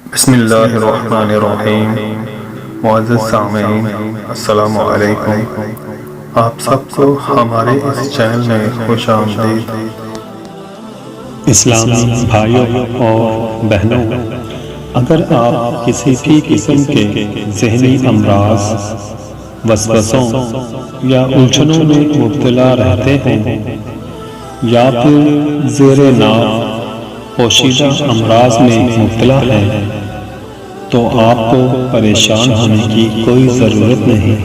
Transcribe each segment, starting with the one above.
بسم اللہ الرحمن الرحیم۔ معزز سامعین، السلام علیکم۔ آپ سب کو ہمارے اس چینل میں خوش آمدید۔ اسلامی بھائیوں اور بہنوں، اگر آپ کسی بھی قسم کے ذہنی امراض، وسوسوں یا الجھنوں میں مبتلا رہتے ہیں یا پھر زیر ناف پوشیدہ امراض میں مبتلا ہیں تو آپ کو پریشان ہونے کی کوئی ضرورت نہیں۔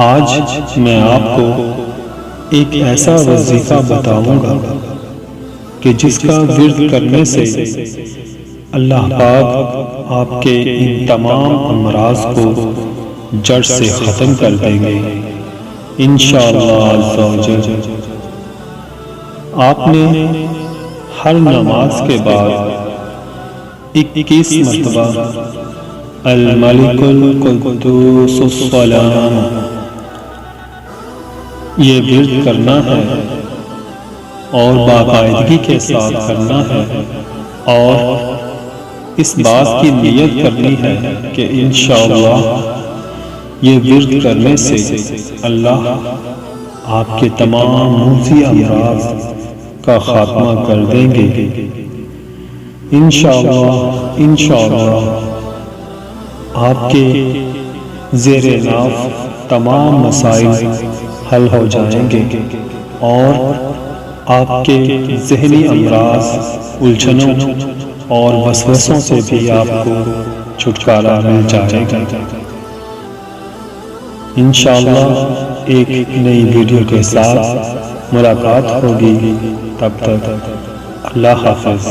آج میں آپ کو ایک ایسا وظیفہ بتاؤں گا کہ جس کا ورد کرنے سے اللہ پاک آپ کے ان تمام امراض کو جڑ سے ختم کر دیں گے انشاءاللہ عز و جل۔ آپ نے ہر نماز کے بعد 21 مرتبہ الملک القدوس السلام یہ ورد کرنا ہے اور باقاعدگی کے ساتھ کرنا ہے، اور اس بات کی نیت کرنی ہے کہ انشاءاللہ یہ ورد کرنے سے اللہ آپ کے تمام موذی امراض کا خاتمہ کر دیں گے انشاءاللہ آپ کے زیر ناف تمام مسائل حل ہو جائیں گے اور آپ کے ذہنی امراض، الجھنوں اور وسوسوں سے بھی آپ کو چھٹکارا مل جائے گا۔ انشاءاللہ ایک نئی ویڈیو کے ساتھ ملاقات ہوگی، تب تک اللہ حافظ۔